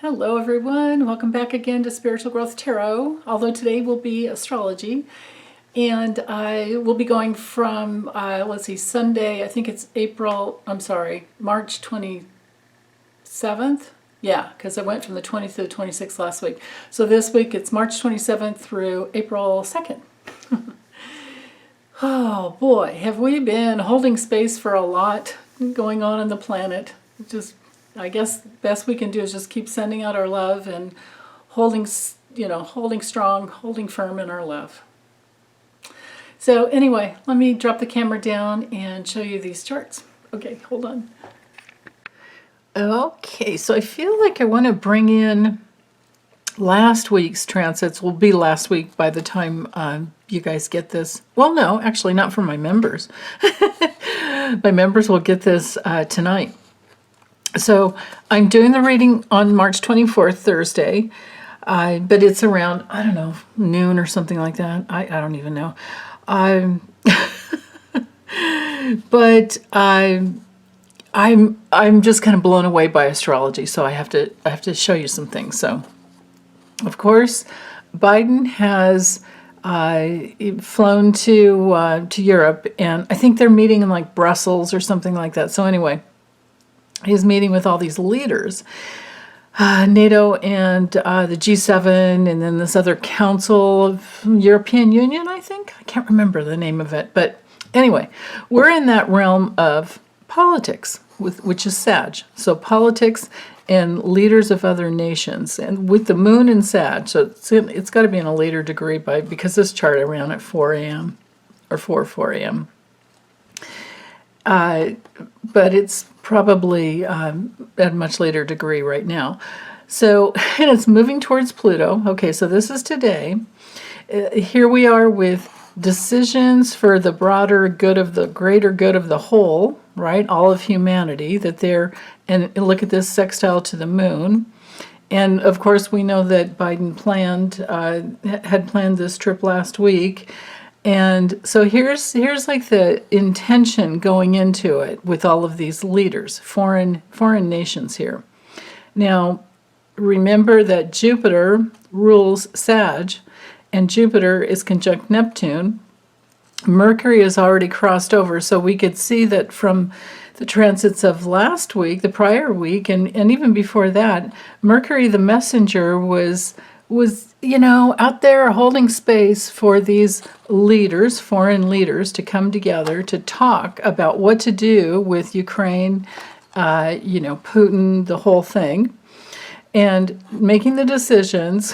Hello everyone, welcome back again to Spiritual Growth Tarot, although today will be astrology. And I will be going from, let's see, Sunday, I think it's March 27th. Yeah, because I went from the 20th to the 26th last week. So this week it's March 27th through April 2nd. Oh boy, have we been holding space for a lot going on the planet. I guess best we can do is just keep sending out our love and holding strong, holding firm in our love. So anyway, let me drop the camera down and show you these charts. Okay, hold on. Okay, so I feel like I want to bring in last week's transits. Will be last week by the time you guys get this. Well, no, actually not for my members. My members will get this tonight. So I'm doing the reading on March 24th, Thursday, but it's around, I don't know, noon or something like that. I don't even know. But I'm just kind of blown away by astrology, so I have to show you some things. So, of course, Biden has flown to Europe, and I think they're meeting in like Brussels or something like that. So anyway. He's meeting with all these leaders, NATO and the G7, and then this other Council of European Union, I think. I can't remember the name of it. But anyway, we're in that realm of politics, which is Sag. So politics and leaders of other nations. And with the moon in Sag, so it's got to be in a later degree because this chart I ran at 4 a.m. or 4 a.m. But it's probably at a much later degree right now. So, and it's moving towards Pluto. Okay, so this is today. Here we are with decisions for the broader good of the greater good of the whole, right? All of humanity, and look at this sextile to the moon. And of course, we know that Biden had planned this trip last week. And so here's like the intention going into it with all of these leaders, foreign nations here. Now, remember that Jupiter rules Sag, and Jupiter is conjunct Neptune. Mercury has already crossed over, so we could see that from the transits of last week, the prior week, and even before that, Mercury the messenger was out there holding space for these leaders, foreign leaders, to come together to talk about what to do with Ukraine, Putin, the whole thing, and making the decisions.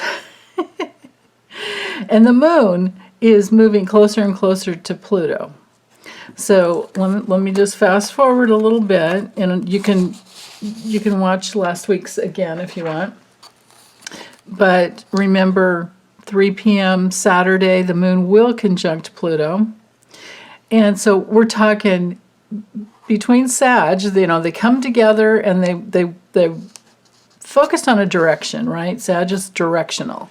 And the moon is moving closer and closer to Pluto. So let me just fast forward a little bit, and you can watch last week's again if you want. But remember, 3 p.m. Saturday, the moon will conjunct Pluto. And so we're talking between Sag, they come together and they focused on a direction, right? Sag is directional.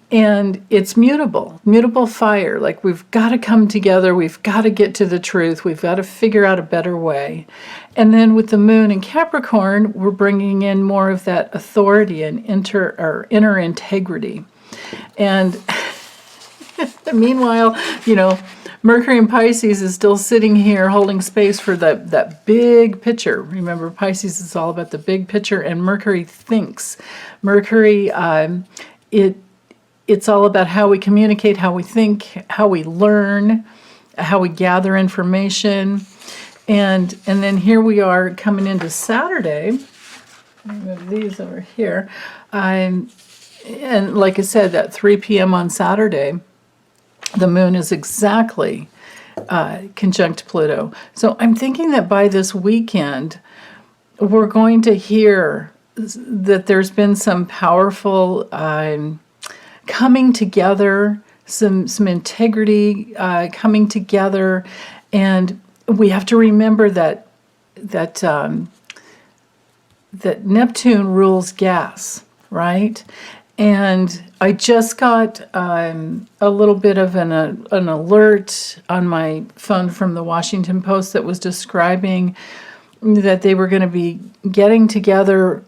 And it's mutable fire. Like, we've got to come together. We've got to get to the truth. We've got to figure out a better way. And then with the moon in Capricorn, we're bringing in more of that authority and inner integrity. And meanwhile, Mercury in Pisces is still sitting here holding space for that big picture. Remember, Pisces is all about the big picture, and Mercury thinks. Mercury, it's all about how we communicate, how we think, how we learn, how we gather information. And then here we are coming into Saturday. Let me move these over here. And like I said, at 3 p.m. on Saturday, the moon is exactly conjunct Pluto. So I'm thinking that by this weekend, we're going to hear that there's been some powerful coming together, some integrity coming together, and we have to remember that Neptune rules gas, right? And I just got a little bit of an alert on my phone from the Washington Post that was describing that they were going to be getting together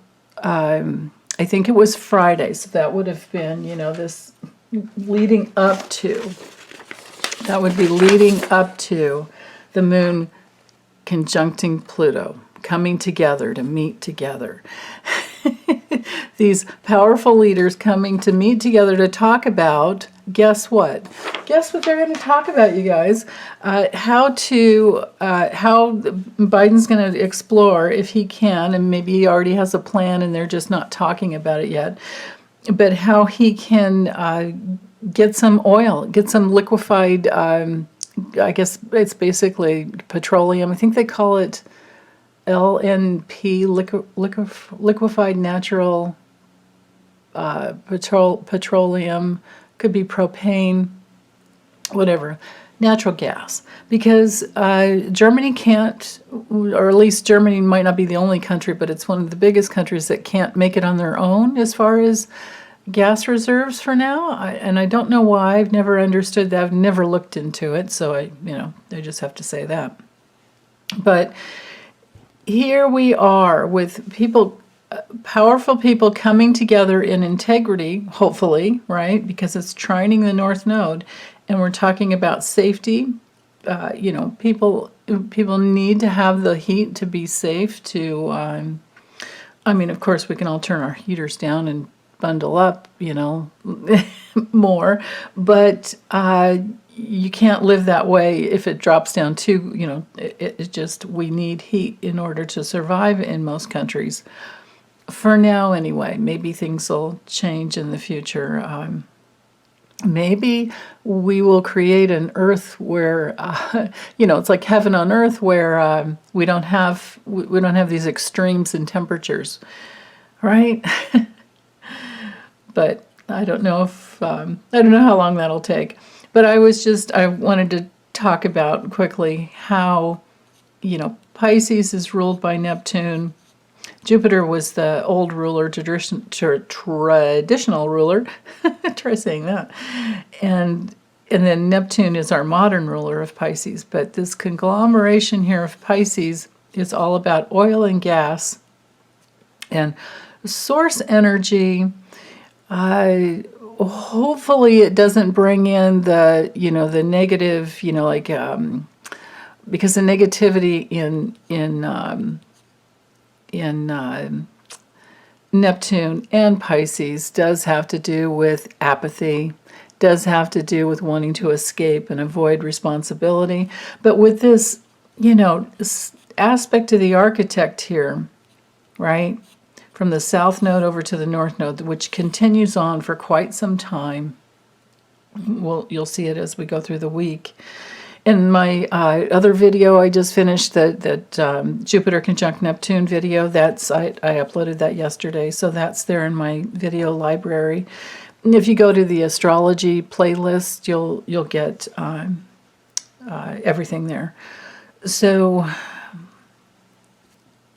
I think it was Friday, so that would have been, this leading up to, that would be leading up to the moon conjuncting Pluto, coming together to meet together. These powerful leaders coming to meet together to talk about, guess what? Guess what they're going to talk about, you guys? How Biden's going to explore, if he can, and maybe he already has a plan and they're just not talking about it yet, but how he can get some oil, get some liquefied, I guess it's basically petroleum. I think they call it LNP, liquefied natural petroleum, could be propane, whatever, natural gas. Because Germany can't, or at least Germany might not be the only country, but it's one of the biggest countries that can't make it on their own as far as gas reserves for now. And I don't know why. I've never understood that. I've never looked into it, so I just have to say that. But here we are with people, powerful people coming together in integrity, hopefully, right? Because it's trining the North Node, and we're talking about safety. People need to have the heat to be safe. Of course, we can all turn our heaters down and bundle up, more, but you can't live that way if it drops down too, it just, we need heat in order to survive in most countries. For now, anyway. Maybe things will change in the future. Maybe we will create an Earth where, it's like heaven on Earth, where we don't have these extremes in temperatures, right? But I don't know if I don't know how long that'll take. But I wanted to talk about quickly how, Pisces is ruled by Neptune. Jupiter was the old ruler, traditional ruler. Try saying that. And then Neptune is our modern ruler of Pisces. But this conglomeration here of Pisces is all about oil and gas and source energy. Hopefully it doesn't bring in the negative, because the negativity in Neptune and Pisces does have to do with apathy, does have to do with wanting to escape and avoid responsibility. But with this, aspect of the architect here, right? From the South Node over to the North Node, which continues on for quite some time. Well, you'll see it as we go through the week. In my other video I just finished, that Jupiter conjunct Neptune video, I uploaded that yesterday, so that's there in my video library. And if you go to the astrology playlist, you'll get everything there. So,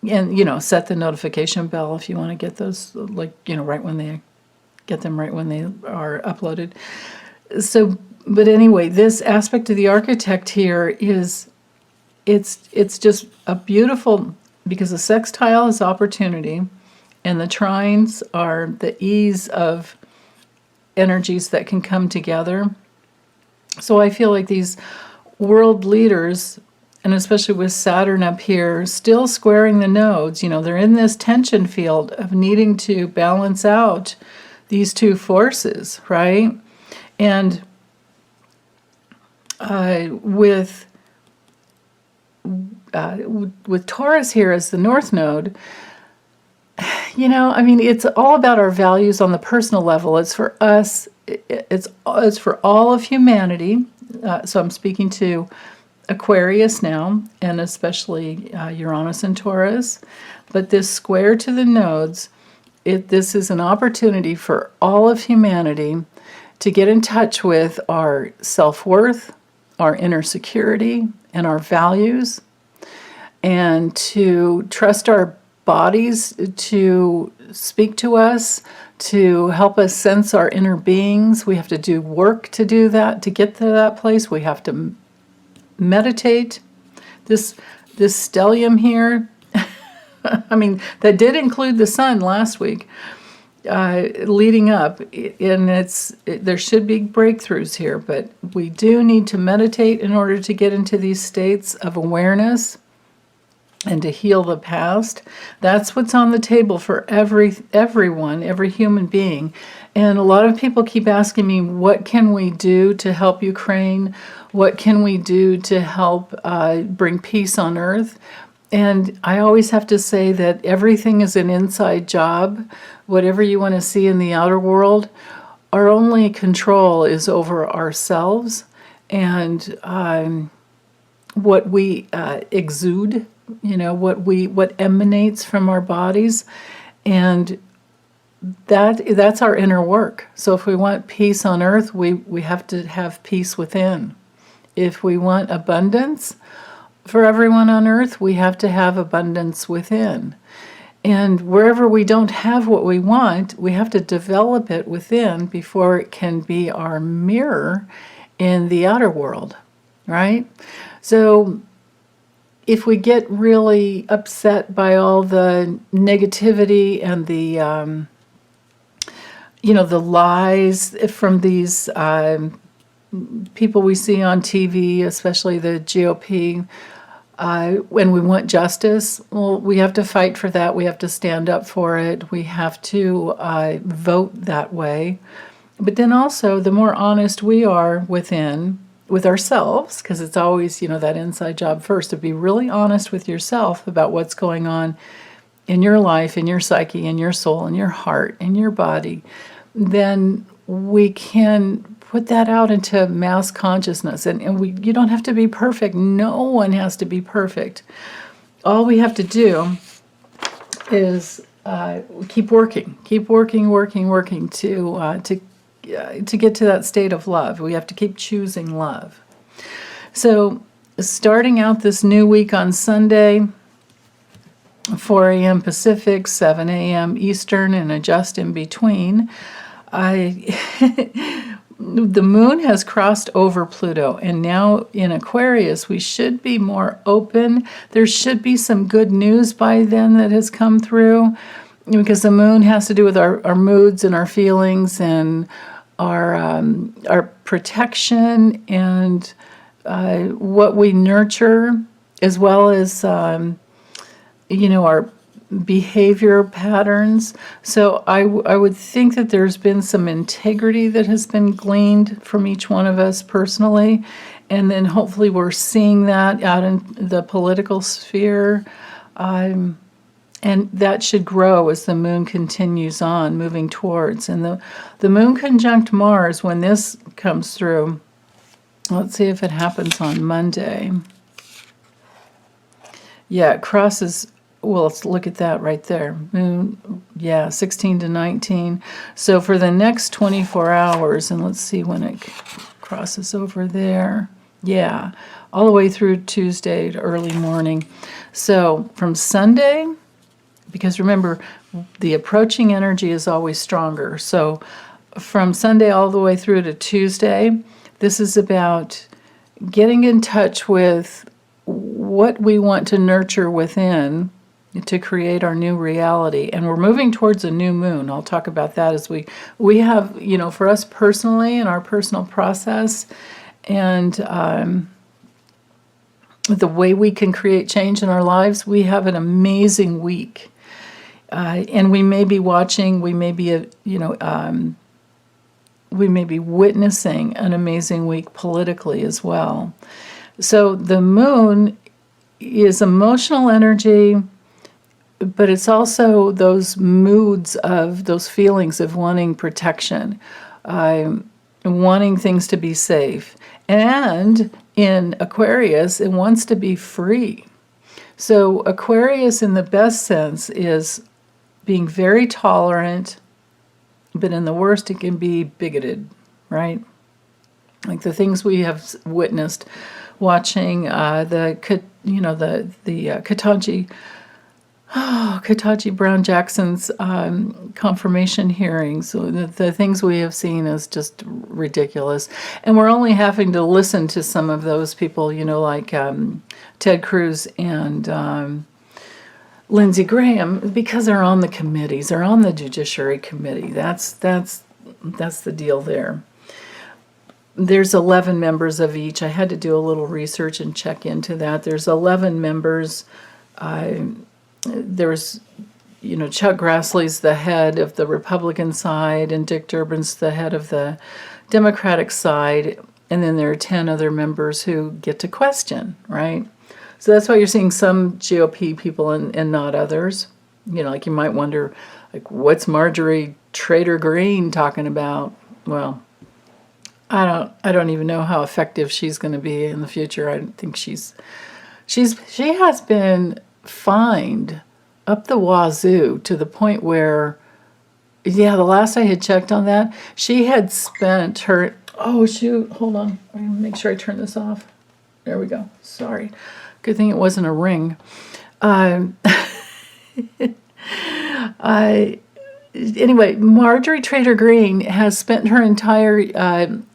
and set the notification bell if you want to get those, right when they are uploaded. So, but anyway, this aspect of the architect here is, it's just a beautiful, because the sextile is opportunity, and the trines are the ease of energies that can come together. So I feel like these world leaders, and especially with Saturn up here, still squaring the nodes, they're in this tension field of needing to balance out these two forces, right? And with Taurus here as the North Node, it's all about our values on the personal level. It's for us. It's for all of humanity. So I'm speaking to Aquarius now, and especially Uranus and Taurus. But this square to the nodes, this is an opportunity for all of humanity to get in touch with our self-worth, our inner security, and our values, and to trust our bodies to speak to us, to help us sense our inner beings. We have to do work to do that, to get to that place. We have to meditate. This stellium here, that did include the sun last week. leading up, and there should be breakthroughs here, but we do need to meditate in order to get into these states of awareness and to heal the past. That's what's on the table for everyone, every human being. And a lot of people keep asking me, what can we do to help Ukraine? What can we do to help bring peace on earth? And I always have to say that everything is an inside job. Whatever you want to see in the outer world, our only control is over ourselves and what we exude, what emanates from our bodies, and that's our inner work. So if we want peace on earth, we have to have peace within. If we want abundance for everyone on earth, we have to have abundance within. And wherever we don't have what we want, we have to develop it within before it can be our mirror in the outer world, right? So if we get really upset by all the negativity and the lies from these people we see on TV, especially the GOP, when we want justice, well, we have to fight for that. We have to stand up for it. We have to vote that way. But then also, the more honest we are with ourselves, because it's always, that inside job first, to be really honest with yourself about what's going on in your life, in your psyche, in your soul, in your heart, in your body, then we can put that out into mass consciousness. And you don't have to be perfect. No one has to be perfect. All we have to do is keep working to get to that state of love. We have to keep choosing love. So starting out this new week on Sunday, 4 a.m. Pacific, 7 a.m. Eastern, and adjust in between, the moon has crossed over Pluto, and now in Aquarius, we should be more open. There should be some good news by then that has come through, because the moon has to do with our moods and our feelings and our protection and what we nurture, as well as our behavior patterns. So I would think that there's been some integrity that has been gleaned from each one of us personally, and then hopefully we're seeing that out in the political sphere, and that should grow as the moon continues on moving towards. And the moon conjunct Mars, when this comes through, let's see if it happens on Monday. Yeah, it crosses. Well, let's look at that right there. Moon, 16 to 19. So for the next 24 hours, and let's see when it crosses over there. Yeah, all the way through Tuesday to early morning. So from Sunday, because remember, the approaching energy is always stronger. So from Sunday all the way through to Tuesday, this is about getting in touch with what we want to nurture within to create our new reality. And we're moving towards a new moon. I'll talk about that as we have, for us personally in our personal process, and the way we can create change in our lives, we have an amazing week. And we may be watching, we may be witnessing an amazing week politically as well. So the moon is emotional energy, but it's also those moods of those feelings of wanting protection, wanting things to be safe. And in Aquarius, it wants to be free. So Aquarius, in the best sense, is being very tolerant, but in the worst, it can be bigoted, right? Like the things we have witnessed watching the Ketanji Brown Jackson's confirmation hearings. So the things we have seen is just ridiculous. And we're only having to listen to some of those people, like Ted Cruz and Lindsey Graham, because they're on the committees, they're on the Judiciary Committee. That's the deal there. There's 11 members of each. I had to do a little research and check into that. There's 11 members. There's, Chuck Grassley's the head of the Republican side, and Dick Durbin's the head of the Democratic side, and then there are 10 other members who get to question, right? So that's why you're seeing some GOP people and not others. Like you might wonder, like, what's Marjorie Trader Greene talking about? Well, I don't even know how effective she's going to be in the future. I think she has been fined up the wazoo to the point where, the last I had checked on that, she had spent her, oh shoot, hold on, I'm going to make sure I turn this off. There we go, sorry. Good thing it wasn't a ring. Anyway, Marjorie Trader Greene has spent her entire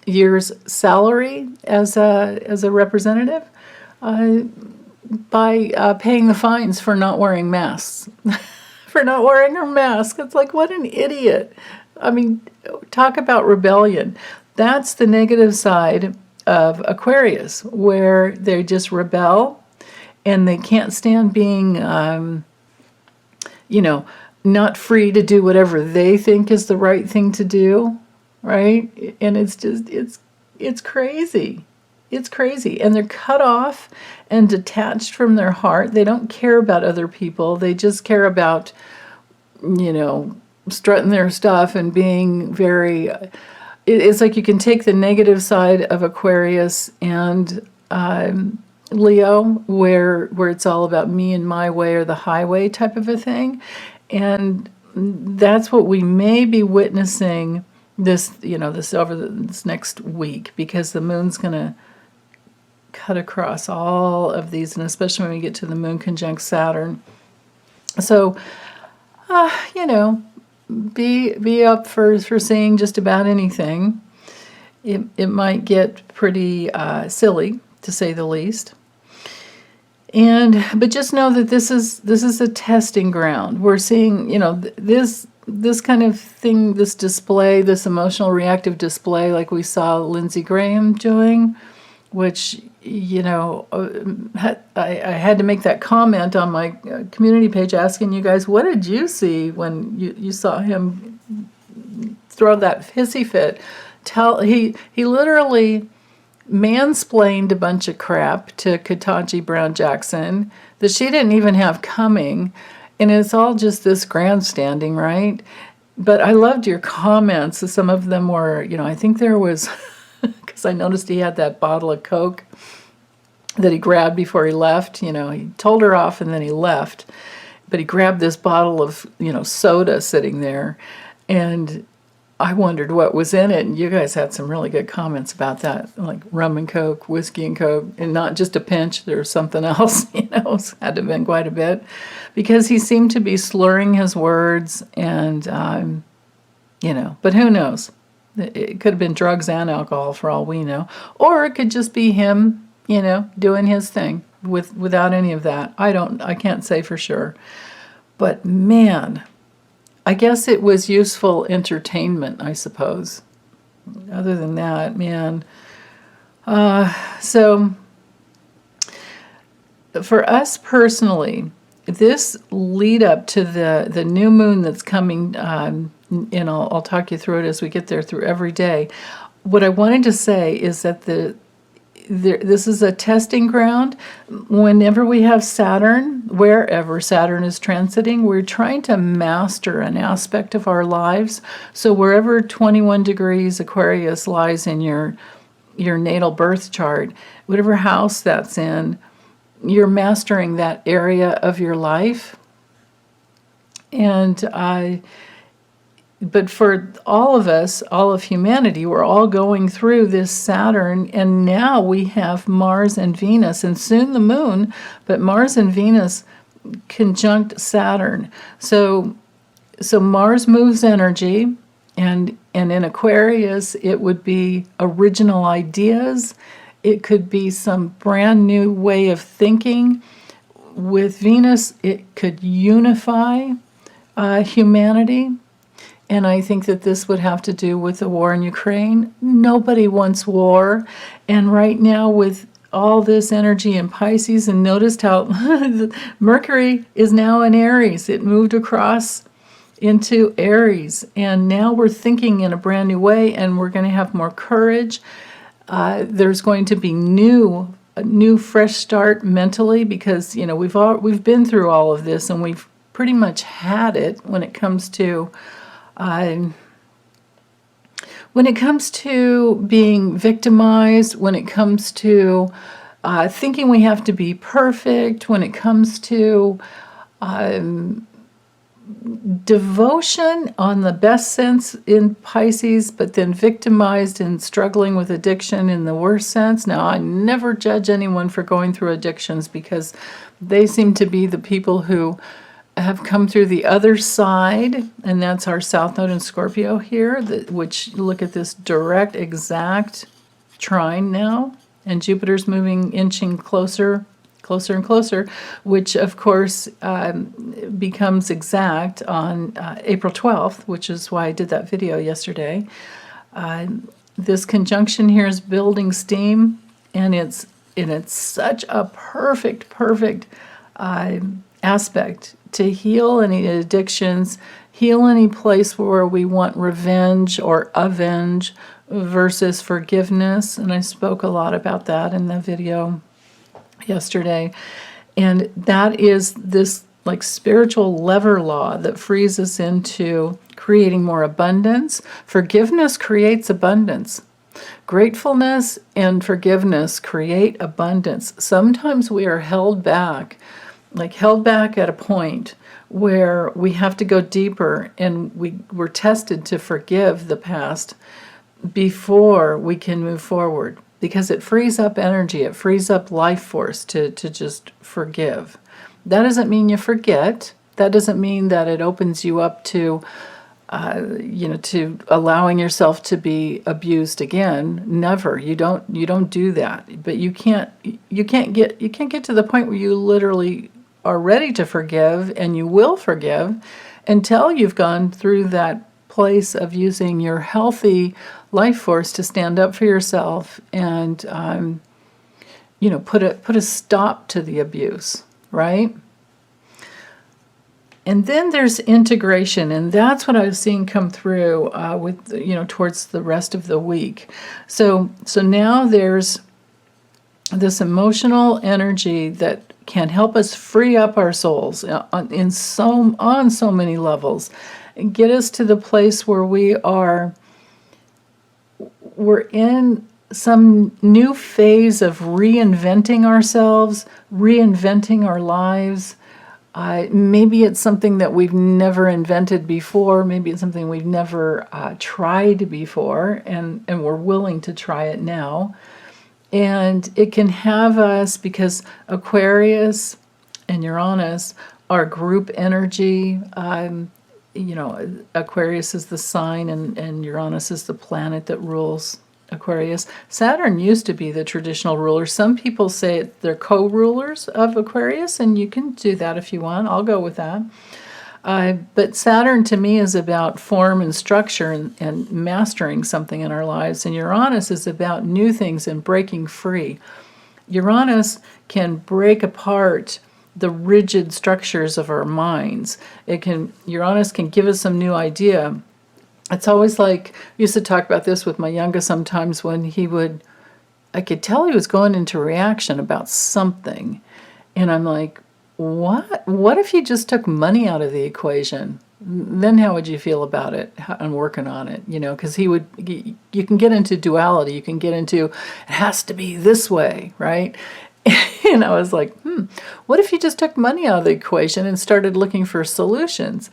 year's salary as a representative by paying the fines for not wearing masks. For not wearing her mask. It's like, what an idiot. I mean, talk about rebellion. That's the negative side of Aquarius, where they just rebel and they can't stand being, not free to do whatever they think is the right thing to do, right? And it's crazy. It's crazy. And they're cut off and detached from their heart. They don't care about other people. They just care about, strutting their stuff and being very... It's like you can take the negative side of Aquarius and Leo, where it's all about me and my way or the highway type of a thing. And that's what we may be witnessing this next week, because the moon's going to cut across all of these, and especially when we get to the moon conjunct Saturn. So, be up for seeing just about anything. It might get pretty silly, to say the least. But just know that this is a testing ground. We're seeing, this kind of thing, this display, this emotional reactive display, like we saw Lindsey Graham doing, which, I had to make that comment on my community page asking you guys, what did you see when you saw him throw that hissy fit? He literally mansplained a bunch of crap to Ketanji Brown Jackson that she didn't even have coming, and it's all just this grandstanding, right? But I loved your comments. Some of them were, I think there was, because I noticed he had that bottle of Coke that he grabbed before he left. He told her off and then he left, but he grabbed this bottle of, soda sitting there, and I wondered what was in it, and you guys had some really good comments about that, like rum and Coke, whiskey and Coke, and not just a pinch, there was something else, had to have been quite a bit, because he seemed to be slurring his words, and, but who knows? It could have been drugs and alcohol for all we know, or it could just be him, doing his thing without any of that. I can't say for sure, but man, I guess it was useful entertainment, I suppose. Other than that, man. So for us personally, this lead up to the new moon that's coming, and I'll talk you through it as we get there through every day. What I wanted to say is that this is a testing ground. Whenever we have Saturn, wherever Saturn is transiting, we're trying to master an aspect of our lives. So wherever 21 degrees Aquarius lies in your natal birth chart, whatever house that's in, you're mastering that area of your life. But for all of us, all of humanity, we're all going through this Saturn, and now we have Mars and Venus, and soon the moon, but Mars and Venus conjunct Saturn. So Mars moves energy, and in Aquarius, it would be original ideas. It could be some brand new way of thinking. with Venus, it could unify humanity. And I think that this would have to do with the war in Ukraine. Nobody wants war. And right now, with all this energy in Pisces, and noticed how Mercury is now in Aries. It moved across into Aries. And now we're thinking in a brand new way, and we're going to have more courage. There's going to be a new fresh start mentally, because we've been through all of this, and we've pretty much had it when it comes to being victimized, when it comes to thinking we have to be perfect, when it comes to devotion on the best sense in Pisces, but then victimized and struggling with addiction in the worst sense. Now, I never judge anyone for going through addictions, because they seem to be the people who have come through the other side, and that's our South Node in Scorpio here, which, look at this direct, exact trine now, and Jupiter's inching closer and closer, which of course becomes exact on April 12th, which is why I did that video yesterday. This conjunction here is building steam, and it's such a perfect aspect to heal any addictions, heal any place where we want revenge or avenge versus forgiveness. And I spoke a lot about that in the video yesterday. And that is this like spiritual lever law that frees us into creating more abundance. Forgiveness creates abundance. Gratefulness and forgiveness create abundance. Sometimes we are held back at a point where we have to go deeper, and we're tested to forgive the past before we can move forward, because it frees up energy, it frees up life force to just forgive. That doesn't mean you forget. That doesn't mean that it opens you up to to allowing yourself to be abused again. Never. You don't do that. But you can't get to the point where you literally are ready to forgive, and you will forgive until you've gone through that place of using your healthy life force to stand up for yourself and put a stop to the abuse, right? And then there's integration, and that's what I was seeing come through towards the rest of the week. So now there's this emotional energy that can help us free up our souls on so many levels, and get us to the place where we're in some new phase of reinventing ourselves, reinventing our lives. Maybe it's something that we've never invented before. Maybe it's something we've never tried before, and we're willing to try it now. And it can have us, because Aquarius and Uranus are group energy. Aquarius is the sign, and Uranus is the planet that rules Aquarius. Saturn used to be the traditional ruler. Some people say they're co-rulers of Aquarius, and you can do that if you want. I'll go with that. But Saturn to me is about form and structure and mastering something in our lives. And Uranus is about new things and breaking free. Uranus can break apart the rigid structures of our minds. Uranus can give us some new idea. It's always like, I used to talk about this with my youngest sometimes, when I could tell he was going into reaction about something. And I'm like, what if you just took money out of the equation? Then how would you feel about it and working on it? Because you can get into duality. You can get into, it has to be this way, right? And I was like, what if you just took money out of the equation and started looking for solutions?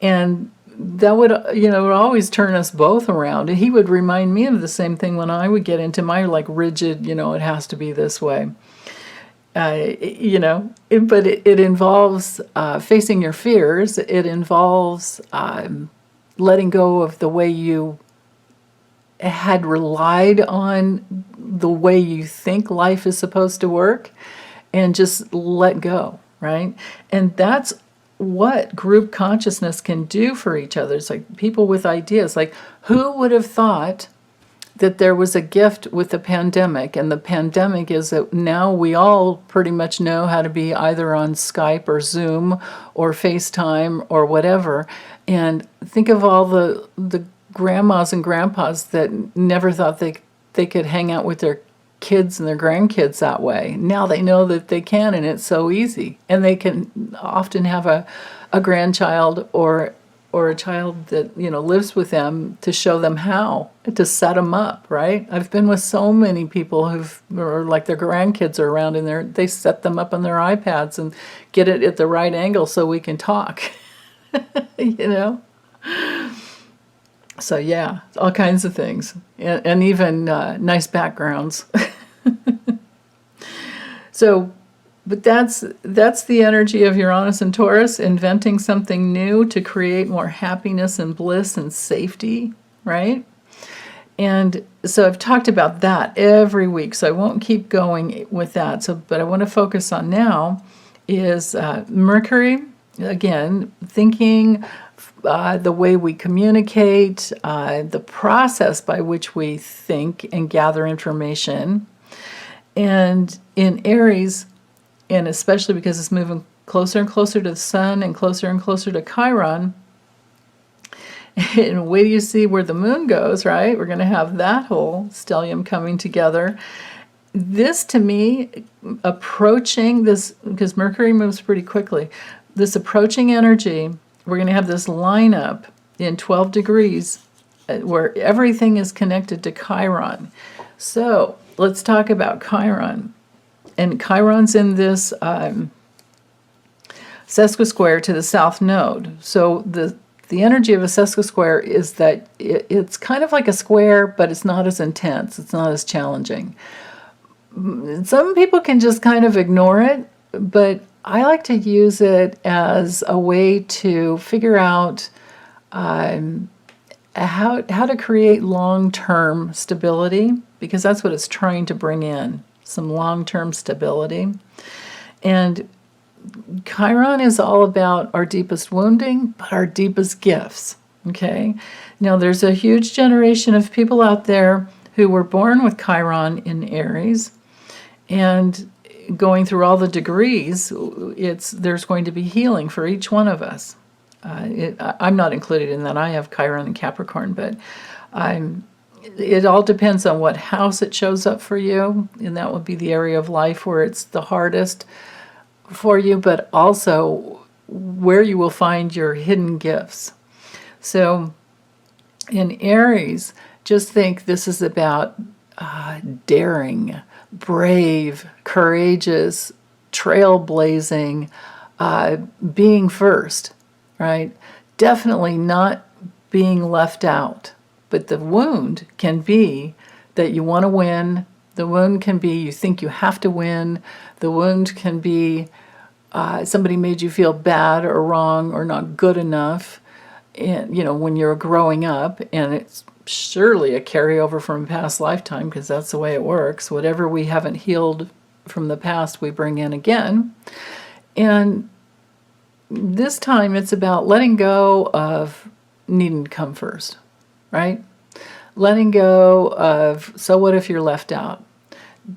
And that would, would always turn us both around. And he would remind me of the same thing when I would get into my rigid, it has to be this way. But it involves facing your fears. It involves letting go of the way you had relied on the way you think life is supposed to work, and just let go, right? And that's what group consciousness can do for each other. It's like people with ideas. Like, who would have thought that there was a gift with the pandemic? And the pandemic is that now we all pretty much know how to be either on Skype or Zoom or FaceTime or whatever. And think of all the grandmas and grandpas that never thought they could hang out with their kids and their grandkids that way. Now they know that they can, and it's so easy. And they can often have a grandchild or a child that, you know, lives with them to show them how, to set them up, right? I've been with so many people or like their grandkids are around and they set them up on their iPads and get it at the right angle so we can talk, you know? So yeah, all kinds of things, and even nice backgrounds. So, but that's the energy of Uranus and Taurus, inventing something new to create more happiness and bliss and safety, right? And so I've talked about that every week, so I won't keep going with that. So, but I want to focus on now is Mercury, again, thinking, the way we communicate, the process by which we think and gather information. And in Aries, and especially because it's moving closer and closer to the sun and closer to Chiron, and wait till you see where the moon goes, right? We're going to have that whole stellium coming together. This, to me, approaching this, because Mercury moves pretty quickly, this approaching energy, we're going to have this lineup in 12 degrees where everything is connected to Chiron. So let's talk about Chiron. And Chiron's in this sesquisquare to the south node. So the energy of a sesquisquare is that it's kind of like a square, but it's not as intense. It's not as challenging. Some people can just kind of ignore it, but I like to use it as a way to figure out how to create long-term stability, because that's what it's trying to bring in, some long-term stability. And Chiron is all about our deepest wounding, but our deepest gifts, okay? Now, there's a huge generation of people out there who were born with Chiron in Aries, and going through all the degrees, there's going to be healing for each one of us. I'm not included in that. I have Chiron and Capricorn, but it all depends on what house it shows up for you, and that would be the area of life where it's the hardest for you, but also where you will find your hidden gifts. So in Aries, just think this is about daring, brave, courageous, trailblazing, being first, right? Definitely not being left out. But the wound can be that you want to win. The wound can be you think you have to win. The wound can be somebody made you feel bad or wrong or not good enough, and, you know, when you're growing up, and it's surely a carryover from a past lifetime, because that's the way it works. Whatever we haven't healed from the past, we bring in again. And this time it's about letting go of needing to come first, right? Letting go of, so what if you're left out?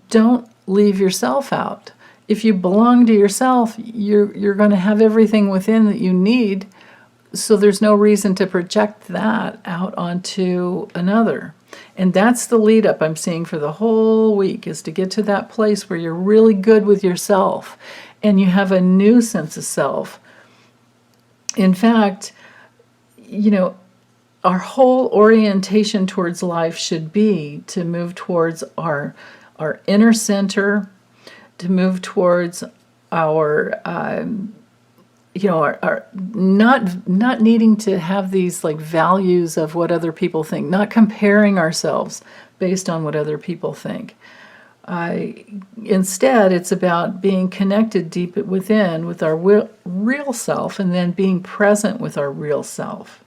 Don't leave yourself out. If you belong to yourself, you're going to have everything within that you need, so there's no reason to project that out onto another. And that's the lead up I'm seeing for the whole week, is to get to that place where you're really good with yourself and you have a new sense of self. In fact, you know, our whole orientation towards life should be to move towards our inner center, to move towards our our not needing to have these like values of what other people think, not comparing ourselves based on what other people think. Instead, it's about being connected deep within with our real self, and then being present with our real self,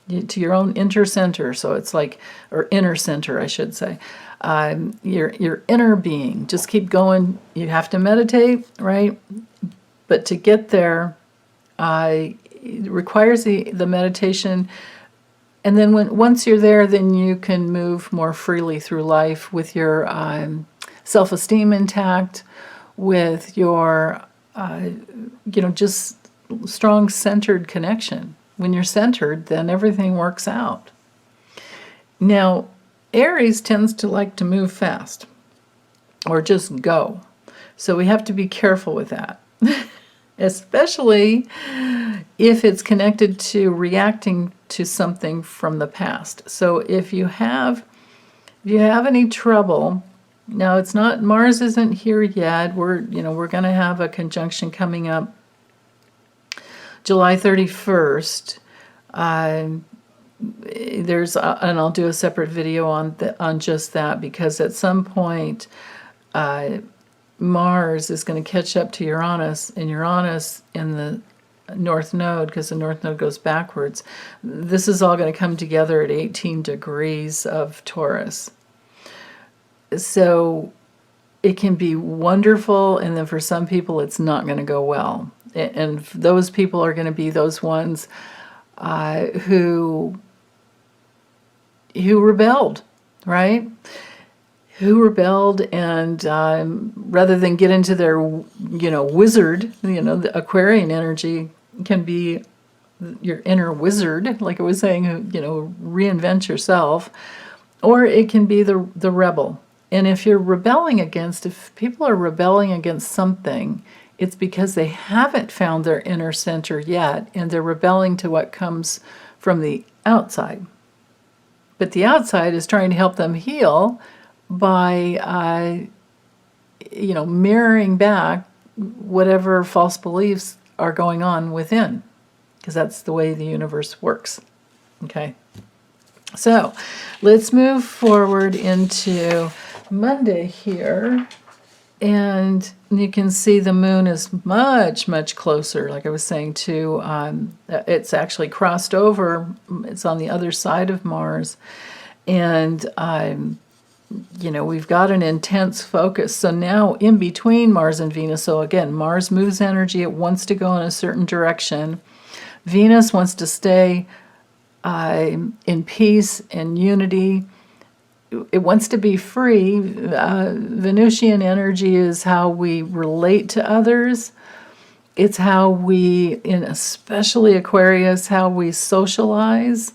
to your own inner center. So it's like, or inner center, I should say. Your inner being. Just keep going. You have to meditate, right? But to get there, it requires the meditation. And then once you're there, then you can move more freely through life with your self-esteem intact, with your, just strong centered connection. When you're centered, then everything works out. Now, Aries tends to like to move fast or just go. So we have to be careful with that, especially if it's connected to reacting to something from the past. So if you have any trouble, now it's not, Mars isn't here yet. We're going to have a conjunction coming up July 31st. And I'll do a separate video on just that, because at some point Mars is going to catch up to Uranus, and Uranus in the North Node, because the North Node goes backwards. This is all going to come together at 18 degrees of Taurus. So it can be wonderful, and then for some people it's not going to go well. And those people are going to be those ones who rebelled, right? Who rebelled, and rather than get into their, wizard, the Aquarian energy can be your inner wizard, like I was saying, reinvent yourself, or it can be the rebel. And if people are rebelling against something, it's because they haven't found their inner center yet, and they're rebelling to what comes from the outside. But the outside is trying to help them heal by, mirroring back whatever false beliefs are going on within, because that's the way the universe works. Okay? So let's move forward into Monday here. And you can see the moon is much, much closer, like I was saying, to, it's actually crossed over. It's on the other side of Mars. And, we've got an intense focus. So now in between Mars and Venus, so again, Mars moves energy. It wants to go in a certain direction. Venus wants to stay in peace and unity. It wants to be free. Venusian energy is how we relate to others. It's how we, especially Aquarius, how we socialize.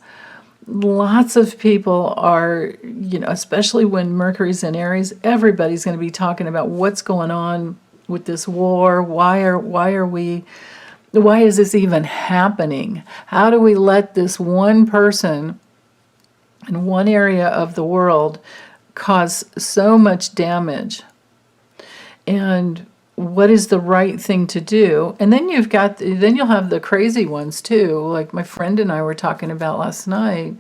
Lots of people are, especially when Mercury's in Aries, everybody's going to be talking about what's going on with this war. Why is this even happening? How do we let this one person in one area of the world cause so much damage? And what is the right thing to do? And then you'll have the crazy ones too, like my friend and I were talking about last night,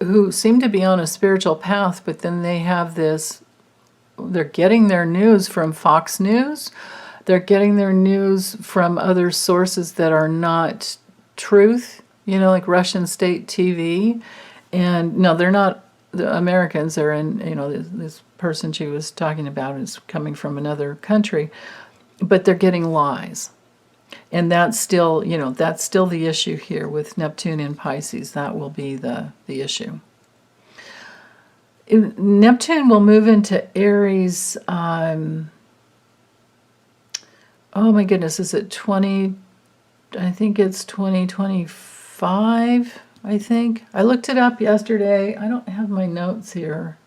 who seem to be on a spiritual path, but then they have they're getting their news from Fox News, they're getting their news from other sources that are not truth, like Russian state TV. And no, they're not the Americans. They're in, this person she was talking about is coming from another country, but they're getting lies. And that's still the issue here with Neptune in Pisces. That will be the issue. Neptune will move into Aries. Oh my goodness, is it 20? I think it's 2025. I think. I looked it up yesterday. I don't have my notes here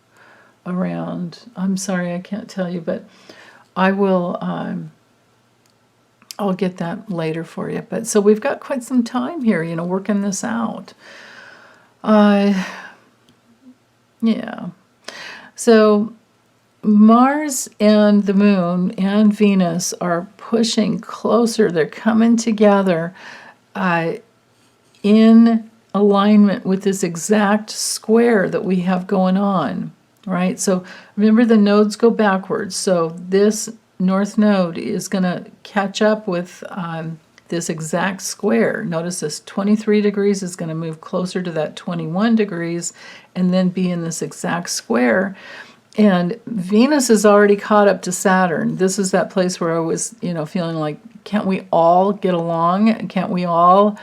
around. I'm sorry, I can't tell you, but I will, I'll get that later for you. But so we've got quite some time here, working this out. Yeah. So Mars and the moon and Venus are pushing closer. They're coming together in alignment with this exact square that we have going on, right? So remember, the nodes go backwards. So this North Node is going to catch up with this exact square. Notice this 23 degrees is going to move closer to that 21 degrees and then be in this exact square. And Venus is already caught up to Saturn. This is that place where I was, feeling like Can't we all get along? Can't we all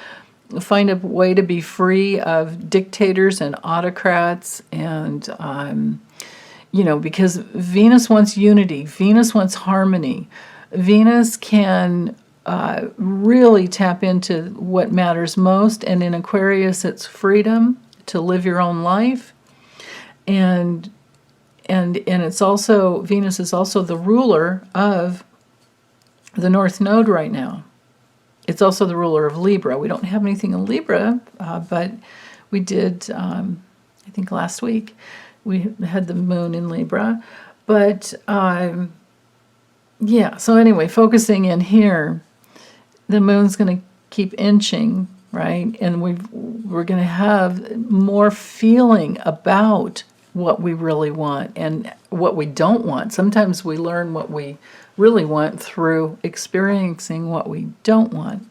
find a way to be free of dictators and autocrats? And, because Venus wants unity, Venus wants harmony. Venus can really tap into what matters most. And in Aquarius, it's freedom to live your own life. And it's also, Venus is also the ruler of the North Node right now. It's also the ruler of Libra. We don't have anything in Libra, but we did, I think last week, we had the moon in Libra. But, yeah, so anyway, focusing in here, the moon's going to keep inching, right? And we're going to have more feeling about what we really want and what we don't want. Sometimes we learn what we really want through experiencing what we don't want.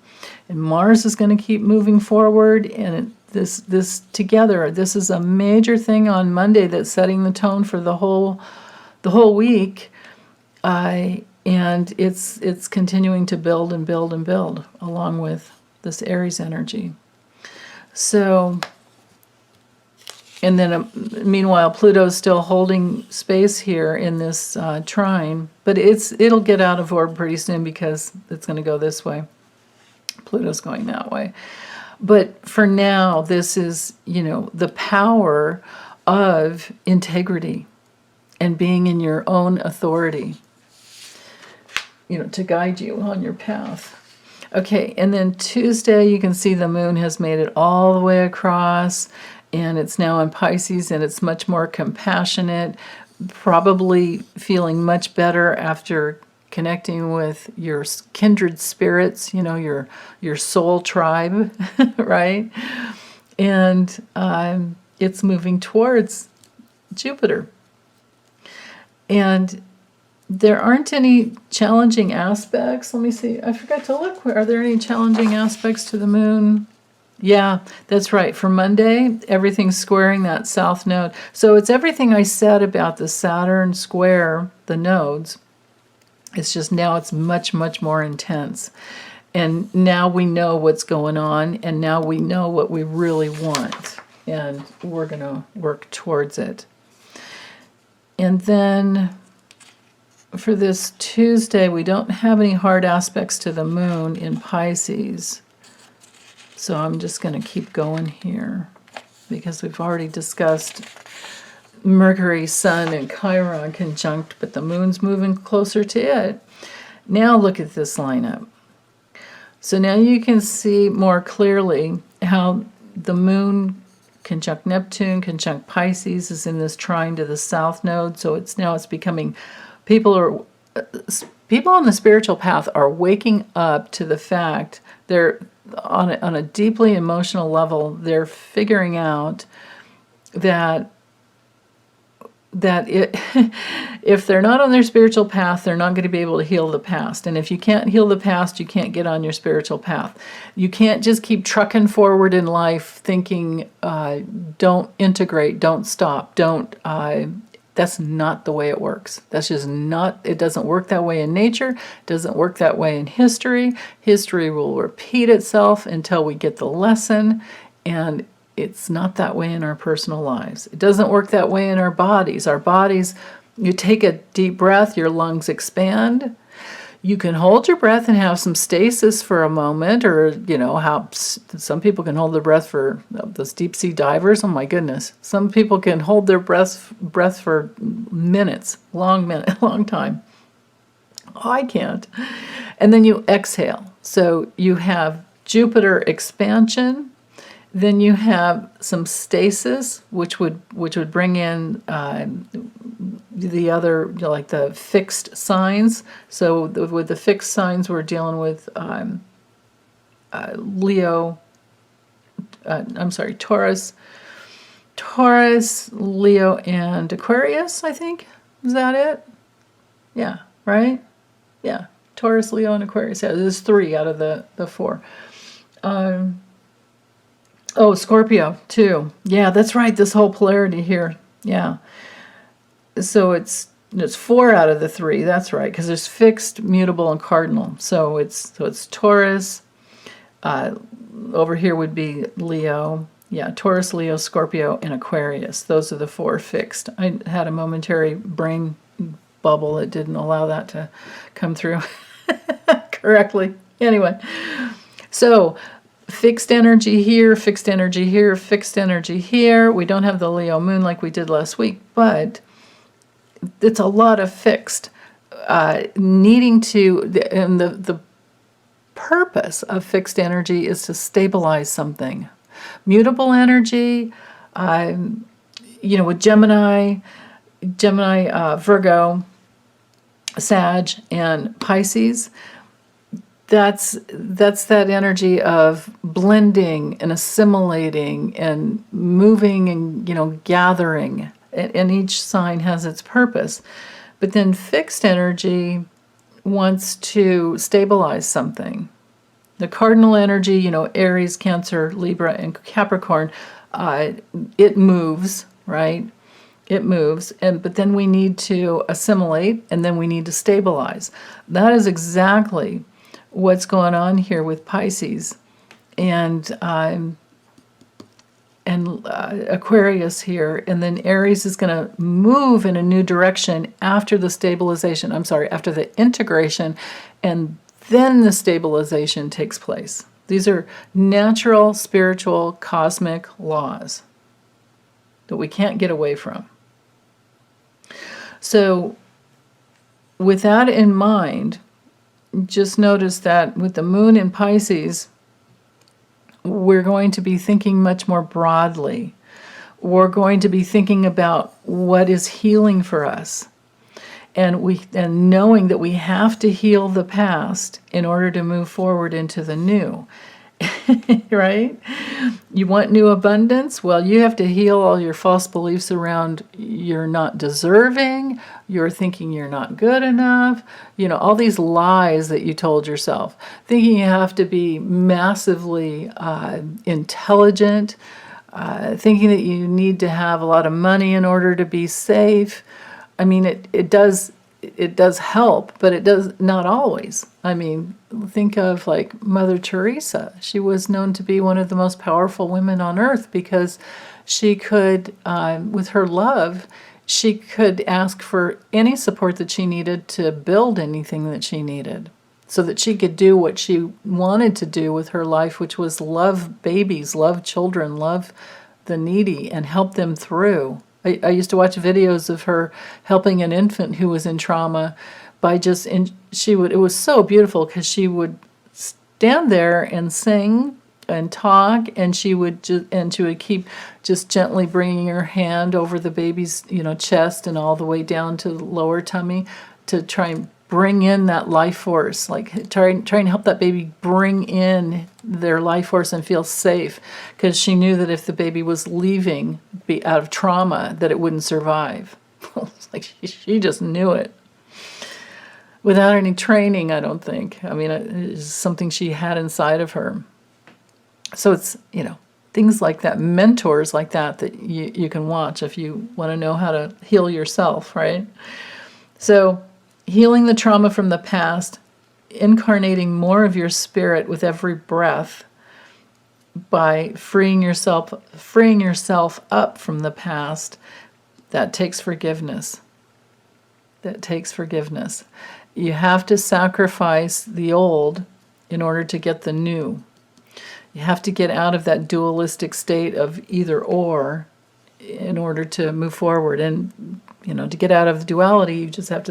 And Mars is going to keep moving forward, and this together, this is a major thing on Monday that's setting the tone for the whole week. And it's continuing to build and build and build along with this Aries energy. So, and then meanwhile, Pluto's still holding space here in this trine, but it'll get out of orb pretty soon because it's going to go this way. Pluto's going that way. But for now, this is, the power of integrity and being in your own authority, to guide you on your path. Okay, and then Tuesday, you can see the moon has made it all the way across, and it's now in Pisces, and it's much more compassionate, probably feeling much better after connecting with your kindred spirits, your soul tribe, right? And it's moving towards Jupiter. And there aren't any challenging aspects. Let me see. I forgot to look. Are there any challenging aspects to the moon? Yeah, that's right. For Monday, everything's squaring that south node. So it's everything I said about the Saturn square, the nodes. It's just now it's much, much more intense. And now we know what's going on, and now we know what we really want. And we're going to work towards it. And then for this Tuesday, we don't have any hard aspects to the moon in Pisces. So I'm just going to keep going here because we've already discussed Mercury, Sun, and Chiron conjunct, but the moon's moving closer to it. Now look at this lineup. So now you can see more clearly how the moon conjunct Neptune, conjunct Pisces is in this trine to the south node. So it's becoming, people on the spiritual path are waking up to the fact they're on a deeply emotional level. They're figuring out that if they're not on their spiritual path, they're not going to be able to heal the past. And if you can't heal the past, you can't get on your spiritual path. You can't just keep trucking forward in life thinking, don't integrate, don't stop, don't. That's not the way it works. That's just not, it doesn't work that way in nature. It doesn't work that way in history. History will repeat itself until we get the lesson, and it's not that way in our personal lives. It doesn't work that way in our bodies. Our bodies, you take a deep breath, your lungs expand. You can hold your breath and have some stasis for a moment, or, how some people can hold their breath for those deep sea divers. Oh my goodness. Some people can hold their breath for minutes, long time. Oh, I can't. And then you exhale. So you have Jupiter expansion. Then you have some stasis, which would bring in the other, like the fixed signs. So with the fixed signs, we're dealing with Taurus, Leo, and Aquarius, I think. Is that it? Yeah, right? Yeah, Taurus, Leo, and Aquarius. Yeah, there's 3 out of the 4. Scorpio, too. Yeah, that's right, this whole polarity here. Yeah. So it's It's 4 out of the 3. That's right, because there's fixed, mutable, and cardinal. So it's Taurus. Over here would be Leo. Yeah, Taurus, Leo, Scorpio, and Aquarius. Those are the 4 fixed. I had a momentary brain bubble that didn't allow that to come through correctly. Anyway, so fixed energy here, fixed energy here, fixed energy here. We don't have the Leo moon like we did last week, but it's a lot of fixed. Needing to, and the purpose of fixed energy is to stabilize something. Mutable energy, with Gemini, Virgo, Sag, and Pisces, that's that energy of blending and assimilating and moving and, gathering. And each sign has its purpose. But then fixed energy wants to stabilize something. The cardinal energy, Aries, Cancer, Libra, and Capricorn, it moves, right? It moves, but then we need to assimilate, and then we need to stabilize. That is exactly what's going on here with Pisces and Aquarius here, and then Aries is going to move in a new direction after the stabilization. After the integration, and then the stabilization takes place. These are natural, spiritual, cosmic laws that we can't get away from. So, with that in mind, just notice that with the moon in Pisces, we're going to be thinking much more broadly. We're going to be thinking about what is healing for us. And knowing that we have to heal the past in order to move forward into the new. Right? You want new abundance? Well, you have to heal all your false beliefs around you're not deserving, you're thinking you're not good enough, all these lies that you told yourself. Thinking you have to be massively intelligent, thinking that you need to have a lot of money in order to be safe. I mean, it does help, but it does not always. I mean, think of like Mother Teresa. She was known to be one of the most powerful women on earth because she could, with her love, she could ask for any support that she needed to build anything that she needed so that she could do what she wanted to do with her life, which was love babies, love children, love the needy, and help them through. I used to watch videos of her helping an infant who was in trauma by it was so beautiful because she would stand there and sing and talk, and she would keep just gently bringing her hand over the baby's, chest and all the way down to the lower tummy to try and bring in that life force, like trying to help that baby bring in their life force and feel safe, because she knew that if the baby was leaving out of trauma, that it wouldn't survive. It's like she just knew it. Without any training, I don't think. I mean, it's something she had inside of her. So it's, things like that, mentors like that you can watch if you want to know how to heal yourself, right? So healing the trauma from the past, incarnating more of your spirit with every breath by freeing yourself up from the past, that takes forgiveness. You have to sacrifice the old in order to get the new. You have to get out of that dualistic state of either or in order to move forward. And, to get out of the duality, you just have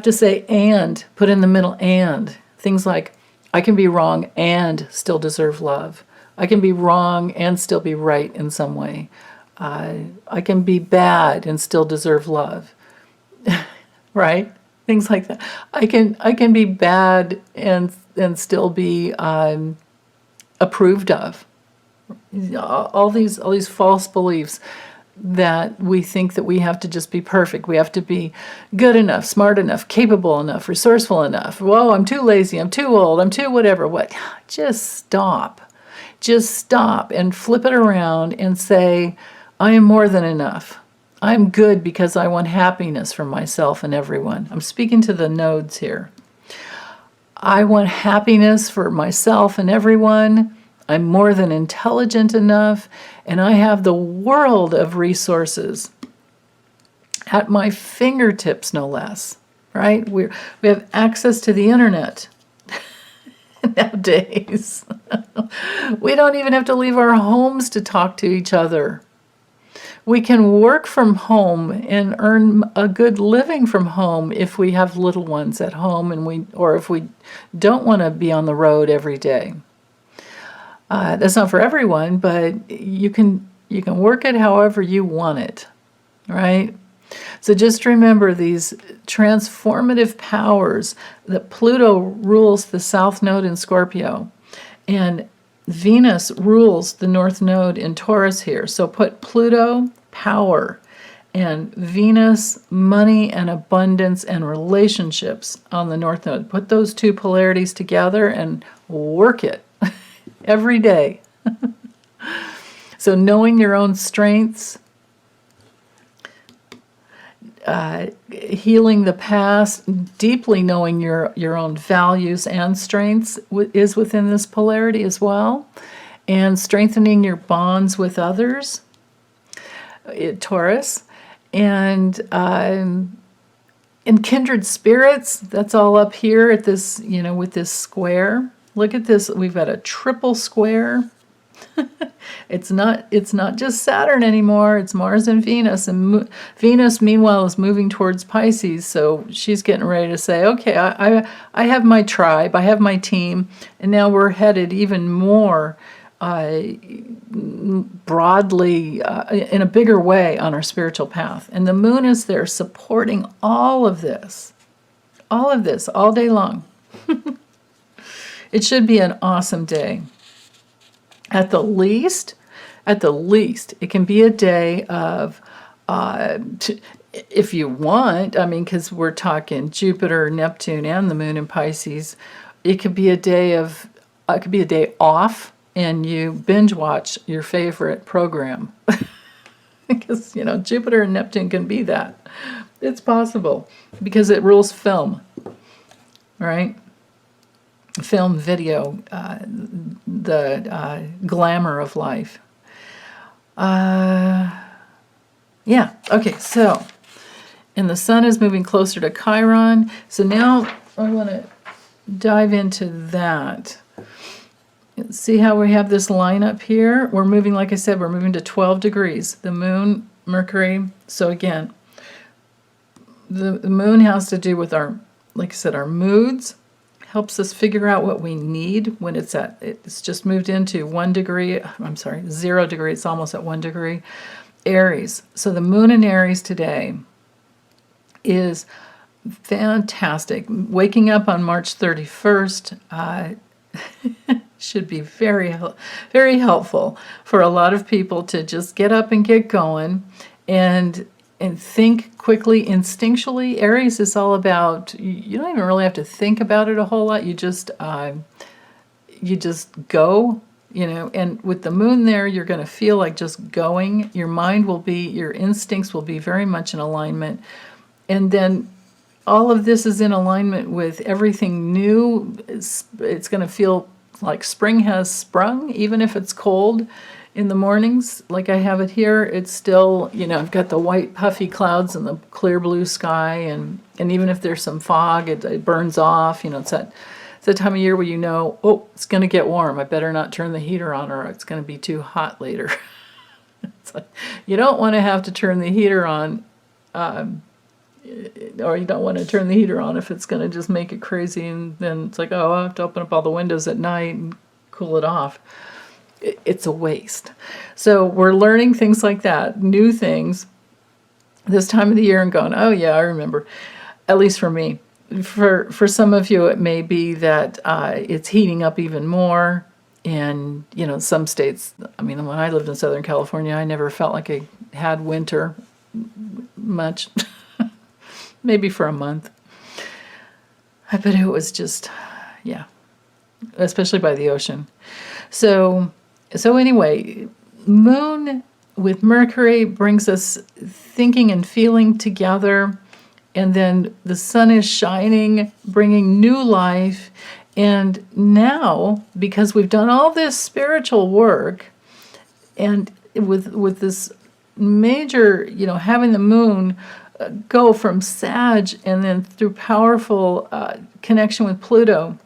to say and, put in the middle and. Things like, I can be wrong and still deserve love. I can be wrong and still be right in some way. I can be bad and still deserve love. Right? Things like that. I can be bad and still be approved of. All these false beliefs that we think that we have to just be perfect. We have to be good enough, smart enough, capable enough, resourceful enough. Whoa, I'm too lazy, I'm too old, I'm too whatever. What? Just stop. Just stop and flip it around and say, I am more than enough. I'm good because I want happiness for myself and everyone. I'm speaking to the nodes here. I want happiness for myself and everyone. I'm more than intelligent enough, and I have the world of resources at my fingertips, no less, right? We have access to the internet nowadays. We don't even have to leave our homes to talk to each other. We can work from home and earn a good living from home if we have little ones at home, or if we don't want to be on the road every day. That's not for everyone, but you can work it however you want it, right? So just remember these transformative powers that Pluto rules the South Node in Scorpio, and Venus rules the North Node in Taurus here. So put Pluto, power, and Venus, money and abundance and relationships on the North Node. Put those two polarities together and work it every day. So knowing your own strengths, healing the past, deeply knowing your own values and strengths is within this polarity as well, and strengthening your bonds with others, Taurus, and kindred spirits. That's all up here at this, with this square. Look at this. We've got a triple square. It's not just Saturn anymore. It's Mars and Venus. And Venus, meanwhile, is moving towards Pisces. So she's getting ready to say, okay, I have my tribe. I have my team. And now we're headed even more broadly, in a bigger way on our spiritual path. And the moon is there supporting all of this all day long. It should be an awesome day. At the least, it can be a day of, if you want, because we're talking Jupiter, Neptune, and the moon in Pisces, it could be a day off, and you binge watch your favorite program. Because, Jupiter and Neptune can be that. It's possible, because it rules film, right? Film, video, the glamour of life. Yeah, okay, so, and the sun is moving closer to Chiron, so now I want to dive into that. See how we have this line up here? We're moving, like I said, we're moving to 12 degrees. The moon, Mercury, so again, the moon has to do with our, like I said, our moods. Helps us figure out what we need when it's just moved into 0 degree, it's almost at 1 degree. Aries. So the moon in Aries today is fantastic. Waking up on March 31st should be very, very helpful for a lot of people to just get up and get going and think quickly, instinctually. Aries is all about, you don't even really have to think about it a whole lot. You just go, and with the moon there, you're going to feel like just going. Your instincts will be very much in alignment. And then all of this is in alignment with everything new. It's going to feel like spring has sprung, even if it's cold. In the mornings, like I have it here, it's still, I've got the white puffy clouds and the clear blue sky, and even if there's some fog, it burns off. It's that time of year where it's going to get warm. I better not turn the heater on or it's going to be too hot later. It's like, you don't want to have to turn the heater on, or you don't want to turn the heater on if it's going to just make it crazy, and then it's like, I have to open up all the windows at night and cool it off. It's a waste. So we're learning things like that, new things, this time of the year, and going, oh yeah, I remember. At least for me. For some of you, it may be that it's heating up even more. And, some states, when I lived in Southern California, I never felt like I had winter much. Maybe for a month. But it was just, yeah, especially by the ocean. So anyway, moon with Mercury brings us thinking and feeling together. And then the sun is shining, bringing new life. And now, because we've done all this spiritual work, and with this major, having the moon go from Sag and then through powerful connection with Pluto,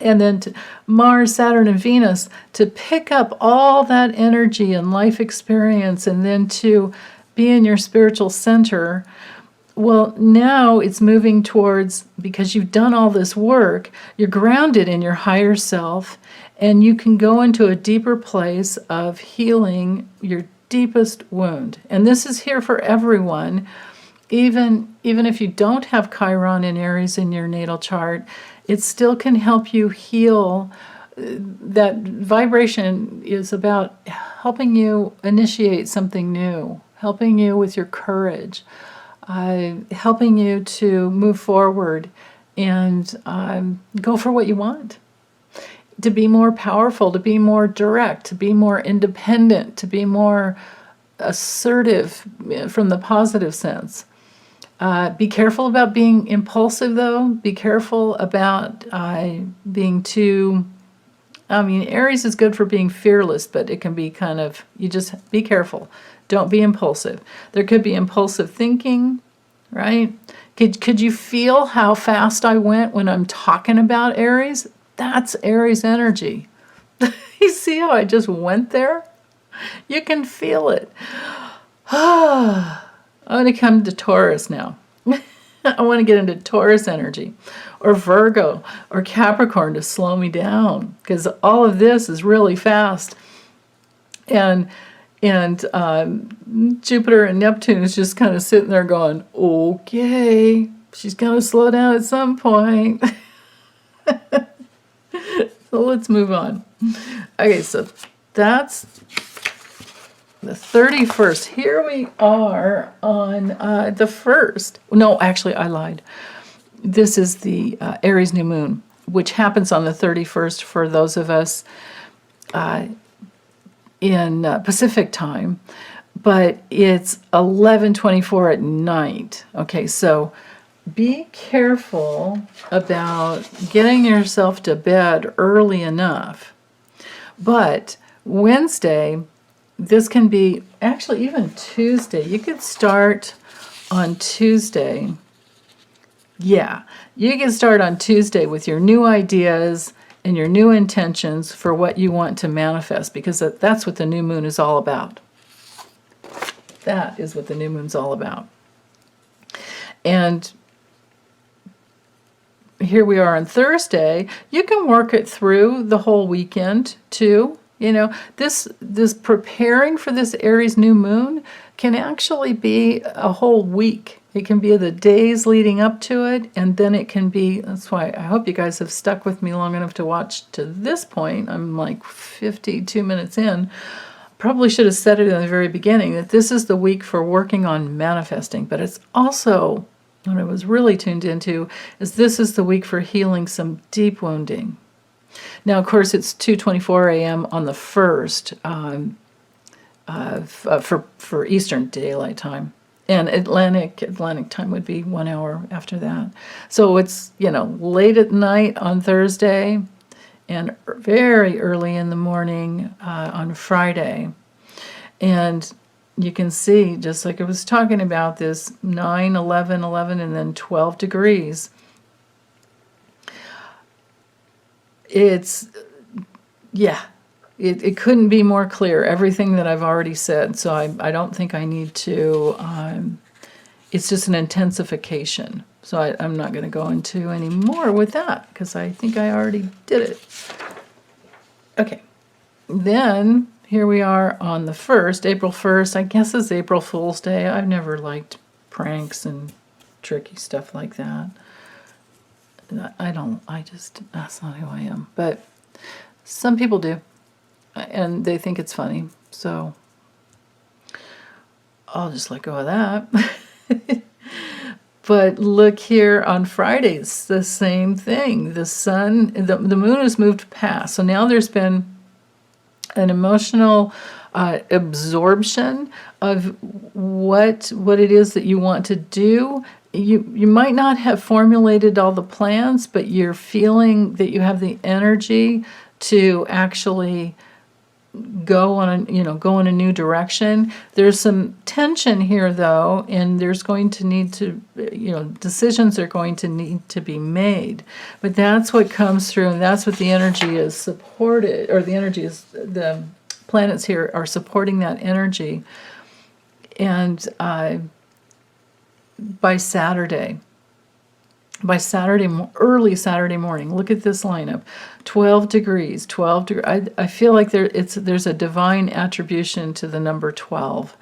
and then to Mars, Saturn, and Venus, to pick up all that energy and life experience, and then to be in your spiritual center. Well, now it's moving towards, because you've done all this work, you're grounded in your higher self, and you can go into a deeper place of healing your deepest wound. And this is here for everyone. Even if you don't have Chiron in Aries in your natal chart, it still can help you heal. That vibration is about helping you initiate something new, helping you with your courage, helping you to move forward and go for what you want, to be more powerful, to be more direct, to be more independent, to be more assertive from the positive sense. Be careful about being impulsive, though. Be careful about being too... Aries is good for being fearless, but it can be kind of... You just be careful. Don't be impulsive. There could be impulsive thinking, right? Could you feel how fast I went when I'm talking about Aries? That's Aries energy. You see how I just went there? You can feel it. I'm going to come to Taurus now. I want to get into Taurus energy, or Virgo, or Capricorn to slow me down, because all of this is really fast. And Jupiter and Neptune is just kind of sitting there going, okay, she's going to slow down at some point. So let's move on. Okay, so that's the 31st. Here we are on the 1st. No, actually, I lied. This is the Aries New Moon, which happens on the 31st for those of us in Pacific time, but it's 11:24 at night. Okay, so be careful about getting yourself to bed early enough. But Wednesday, this can be, actually even Tuesday, you could start on Tuesday. Yeah, you can start on Tuesday with your new ideas and your new intentions for what you want to manifest, because that's what the new moon is all about. That is what the new moon's all about. And here we are on Thursday. You can work it through the whole weekend too. This preparing for this Aries new moon can actually be a whole week. It can be the days leading up to it, and then it can be, that's why I hope you guys have stuck with me long enough to watch to this point. I'm like 52 minutes in. Probably should have said it in the very beginning, that this is the week for working on manifesting, but it's also, what I was really tuned into, is this is the week for healing some deep wounding. Now, of course, it's 2:24 a.m. on the 1st for Eastern Daylight Time. And Atlantic time would be 1 hour after that. So it's, late at night on Thursday and very early in the morning on Friday. And you can see, just like I was talking about, this 9, 11, 11, and then 12 degrees. It's, it couldn't be more clear, everything that I've already said. So I don't think I need to, it's just an intensification. So I'm not going to go into any more with that, because I think I already did it. Okay, then here we are on the 1st, April 1st. I guess it's April Fool's Day. I've never liked pranks and tricky stuff like that. That's not who I am. But some people do, and they think it's funny. So I'll just let go of that. But look here on Friday, it's the same thing. The sun, the moon has moved past. So now there's been an emotional absorption of what it is that you want to do. You might not have formulated all the plans, but you're feeling that you have the energy to actually go in a new direction. There's some tension here though, and there's going to need to, decisions are going to need to be made. But that's what comes through, and that's what the energy is supported, or the planets here are supporting that energy. And by Saturday, early Saturday morning, look at this lineup, 12 degrees. I feel like there's a divine attribution to the number 12.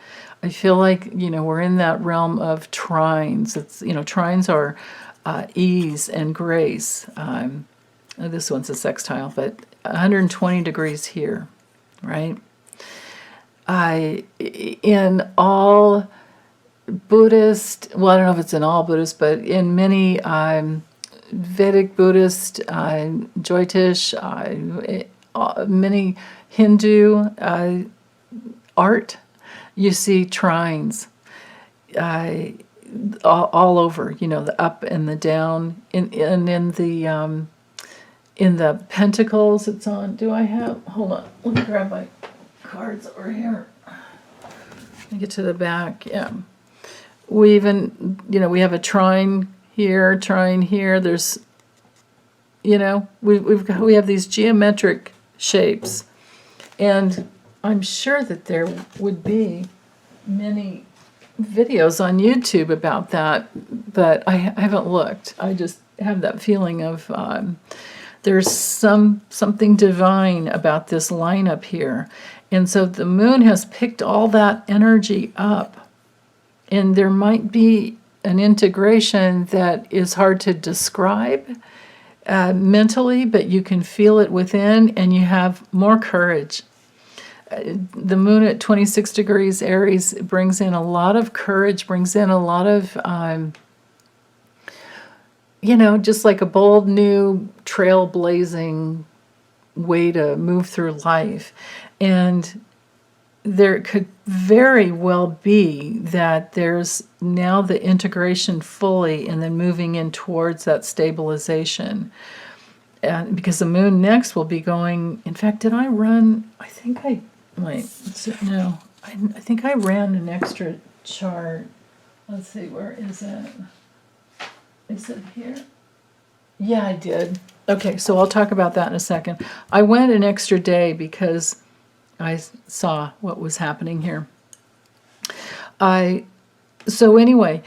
I feel like, we're in that realm of trines. Trines are ease and grace. This one's a sextile, but 120 degrees here, right? In all Buddhist, well, I don't know if it's in all Buddhist, but in many Vedic Buddhist, Jyotish, many Hindu art, you see trines all over, the up and the down. In the pentacles it's on. Hold on, let me grab my cards over here. Let me get to the back, yeah. We even, we have a trine here. There's, we have these geometric shapes, and I'm sure that there would be many videos on YouTube about that, but I haven't looked. I just have that feeling of there's something divine about this lineup here, and so the moon has picked all that energy up. And there might be an integration that is hard to describe mentally, but you can feel it within, and you have more courage. The moon at 26 degrees Aries brings in a lot of courage, brings in a lot of, just like a bold new trailblazing way to move through life. And there could very well be that there's now the integration fully and then moving in towards that stabilization. And because the moon next will be going, in fact, did I run, I think I ran an extra chart. Let's see, where is it? Is it here? Yeah, I did. Okay, so I'll talk about that in a second. I went an extra day because I saw what was happening here. So anyway,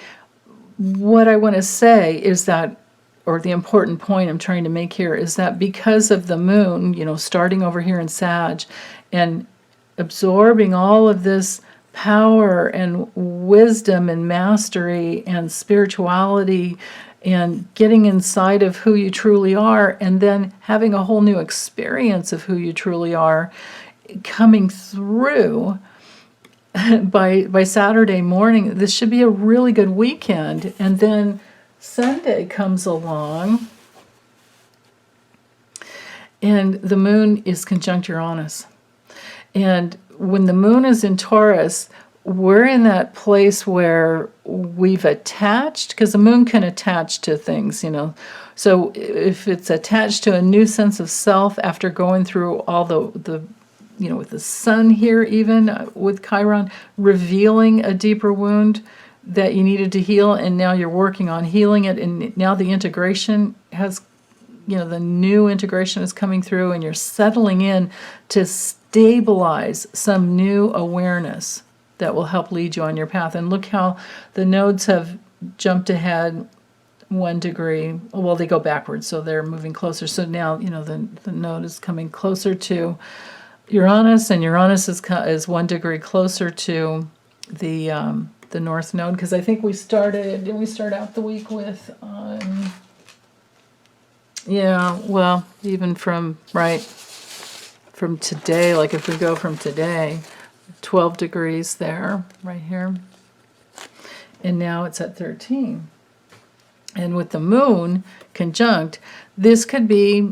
what I want to say is that, or the important point I'm trying to make here is that because of the moon, starting over here in Sag and absorbing all of this power and wisdom and mastery and spirituality and getting inside of who you truly are, and then having a whole new experience of who you truly are coming through by Saturday morning. This should be a really good weekend. And then Sunday comes along, and the moon is conjunct Uranus. And when the moon is in Taurus, we're in that place where we've attached, because the moon can attach to things, So if it's attached to a new sense of self after going through all the with the sun here, even with Chiron, revealing a deeper wound that you needed to heal, and now you're working on healing it, and now the integration has, the new integration is coming through, and you're settling in to stabilize some new awareness that will help lead you on your path. And look how the nodes have jumped ahead 1 degree. Well, they go backwards, so they're moving closer. So now, the node is coming closer to Uranus, and Uranus is 1 degree closer to the North Node, because I think didn't we start out the week with, even from today, like if we go from today, 12 degrees there, right here, and now it's at 13. And with the moon conjunct, this could be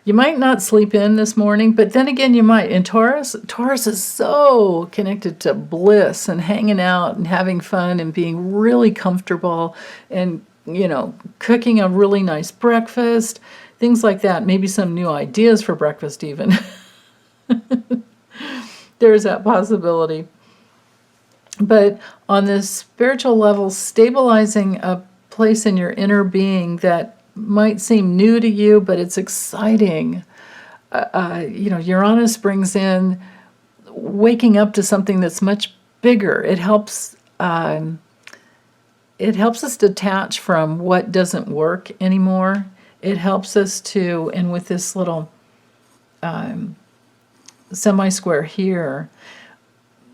You might not sleep in this morning, but then again, you might. And Taurus is so connected to bliss and hanging out and having fun and being really comfortable and, cooking a really nice breakfast, things like that. Maybe some new ideas for breakfast even. There's that possibility. But on this spiritual level, stabilizing a place in your inner being that might seem new to you, but it's exciting. Uranus brings in waking up to something that's much bigger. It helps us detach from what doesn't work anymore. It helps us to, and with this little semi-square here,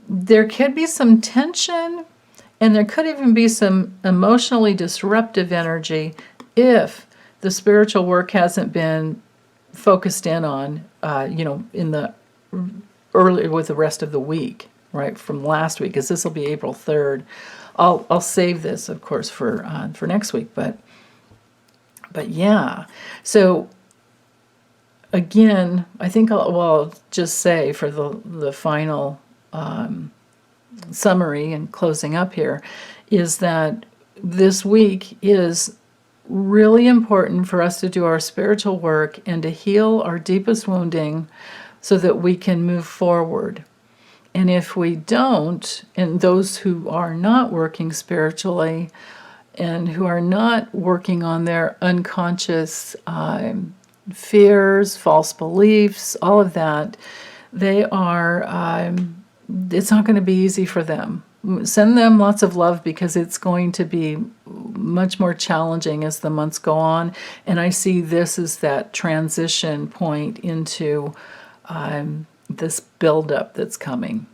there could be some tension, and there could even be some emotionally disruptive energy if the spiritual work hasn't been focused in on, in the early with the rest of the week, right, from last week, because this will be April 3rd. I'll save this, of course, for next week, but yeah. So again, I think I'll just say for the final summary and closing up here is that this week is really important for us to do our spiritual work and to heal our deepest wounding so that we can move forward. And if we don't, and those who are not working spiritually and who are not working on their unconscious fears, false beliefs, all of that, they are, it's not going to be easy for them. Send them lots of love because it's going to be much more challenging as the months go on. And I see this as that transition point into this buildup that's coming.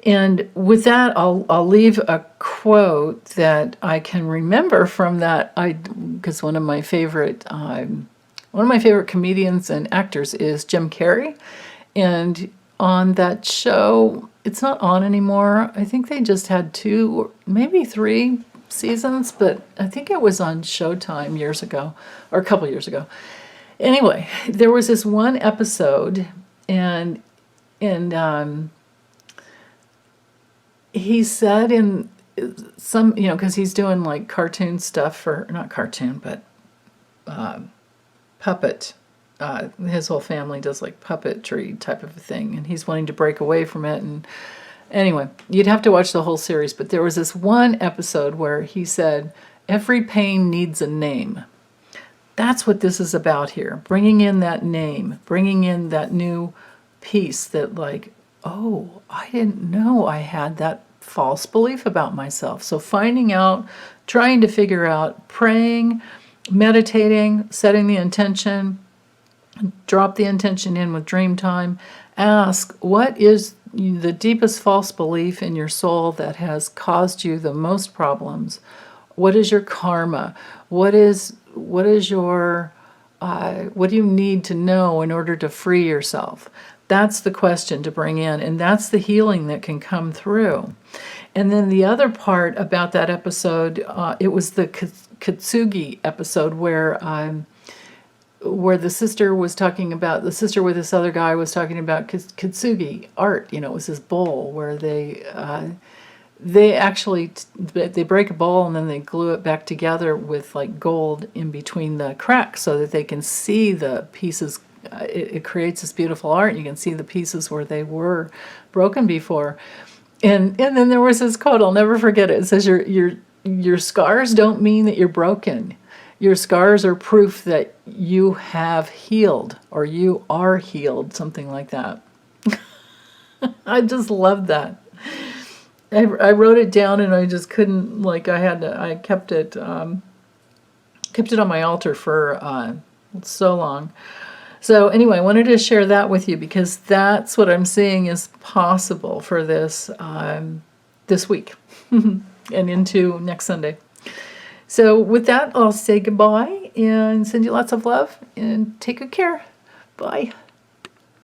And with that, I'll leave a quote that I can remember from that. Because one of my favorite comedians and actors is Jim Carrey, and on that show, it's not on anymore. I think they just had 2, maybe 3 seasons, but I think it was on Showtime years ago, or a couple years ago. Anyway, there was this one episode, and he said in some, because he's doing like cartoon stuff not cartoon, but puppet. His whole family does like puppetry type of a thing, and he's wanting to break away from it. And anyway, you'd have to watch the whole series, but there was this one episode where he said, every pain needs a name. That's what this is about here. Bringing in that name, bringing in that new piece that like, oh, I didn't know I had that false belief about myself. So finding out, trying to figure out, praying, meditating, setting the intention, drop the intention in with dream time. Ask, what is the deepest false belief in your soul that has caused you the most problems? What is your karma? What do you need to know in order to free yourself? That's the question to bring in, and that's the healing that can come through. And then the other part about that episode, it was the Kitsugi episode where the sister was talking about, the sister with this other guy was talking about Kitsugi art. It was this bowl where they actually they break a bowl and then they glue it back together with like gold in between the cracks so that they can see the pieces. It creates this beautiful art. You can see the pieces where they were broken before. And then there was this quote, I'll never forget it. It says, your scars don't mean that you're broken. Your scars are proof that you have healed, or you are healed, something like that. I just love that. I wrote it down and I just couldn't, I kept it on my altar for so long. So anyway, I wanted to share that with you because that's what I'm seeing is possible for this week and into next Sunday. So with that, I'll say goodbye and send you lots of love and take good care. Bye.